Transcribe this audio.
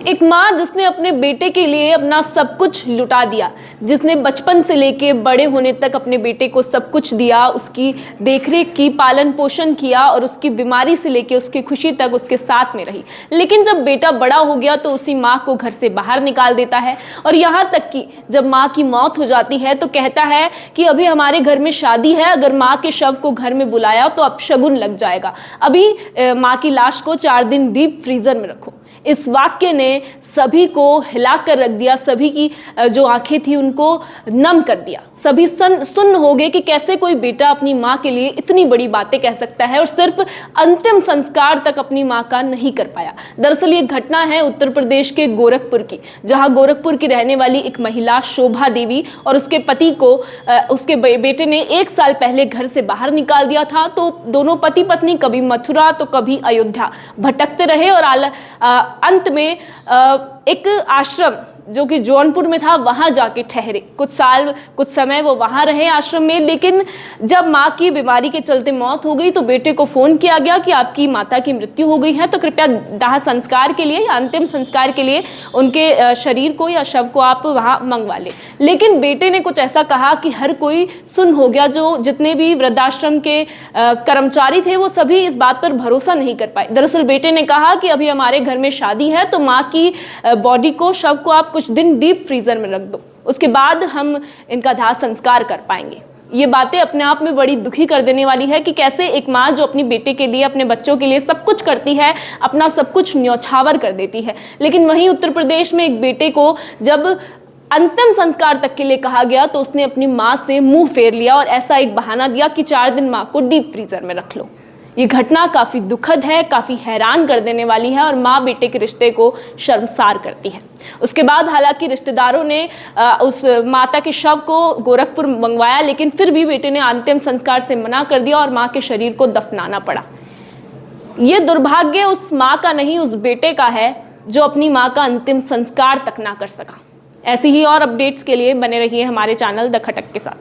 एक माँ जिसने अपने बेटे के लिए अपना सब कुछ लुटा दिया, जिसने बचपन से लेके बड़े होने तक अपने बेटे को सब कुछ दिया, उसकी देखरेख की, पालन पोषण किया और उसकी बीमारी से लेके उसकी खुशी तक उसके साथ में रही। लेकिन जब बेटा बड़ा हो गया तो उसी माँ को घर से बाहर निकाल देता है और यहाँ तक कि जब माँ की मौत हो जाती है तो कहता है कि अभी हमारे घर में शादी है, अगर माँ के शव को घर में बुलाया तो अपशगुन लग जाएगा, अभी माँ की लाश को 4 दिन डीप फ्रीजर में रखो। इस वाक्य ने सभी को हिला कर रख दिया, सभी की जो आंखें थी उनको नम कर दिया। सभी सुन्न हो गए कि कैसे कोई बेटा अपनी माँ के लिए इतनी बड़ी बातें कह सकता है और सिर्फ अंतिम संस्कार तक अपनी माँ का नहीं कर पाया। दरअसल ये घटना है उत्तर प्रदेश के गोरखपुर की, जहाँ गोरखपुर की रहने वाली एक महिला शोभा देवी और उसके पति को उसके बेटे ने 1 साल पहले घर से बाहर निकाल दिया था। तो दोनों पति पत्नी कभी मथुरा तो कभी अयोध्या भटकते रहे और अंत में एक आश्रम जो कि जौनपुर में था वहां जाके ठहरे। कुछ समय वो वहां रहे आश्रम में, लेकिन जब माँ की बीमारी के चलते मौत हो गई तो बेटे को फोन किया गया कि आपकी माता की मृत्यु हो गई है, तो कृपया दाह संस्कार के लिए या अंतिम संस्कार के लिए उनके शरीर को या शव को आप वहां मंगवा ले। लेकिन बेटे ने कुछ ऐसा कहा कि हर कोई सुन हो गया। जो जितने भी वृद्धाश्रम के कर्मचारी थे वो सभी इस बात पर भरोसा नहीं कर पाए। दरअसल बेटे ने कहा कि अभी हमारे घर में शादी है तो माँ की बॉडी को, शव को आप कुछ दिन डीप फ्रीजर में रख दो, उसके बाद हम इनका दाह संस्कार कर पाएंगे। ये बातें अपने आप में बड़ी दुखी कर देने वाली है कि कैसे एक माँ जो अपने बेटे के लिए, अपने बच्चों के लिए सब कुछ करती है, अपना सब कुछ न्यौछावर कर देती है। लेकिन वहीं उत्तर प्रदेश में एक बेटे को जब अंतिम संस्कार तक के लिए कहा गया तो उसने अपनी माँ से मुंह फेर लिया और ऐसा एक बहाना दिया कि 4 दिन माँ को डीप फ्रीजर में रख लो। ये घटना काफ़ी दुखद है, काफ़ी हैरान कर देने वाली है और माँ बेटे के रिश्ते को शर्मसार करती है। उसके बाद हालांकि रिश्तेदारों ने उस माता के शव को गोरखपुर मंगवाया, लेकिन फिर भी बेटे ने अंतिम संस्कार से मना कर दिया और माँ के शरीर को दफनाना पड़ा। ये दुर्भाग्य उस माँ का नहीं, उस बेटे का है जो अपनी माँ का अंतिम संस्कार तक ना कर सका। ऐसी ही और अपडेट्स के लिए बने रहिए हमारे चैनल द खटक के साथ।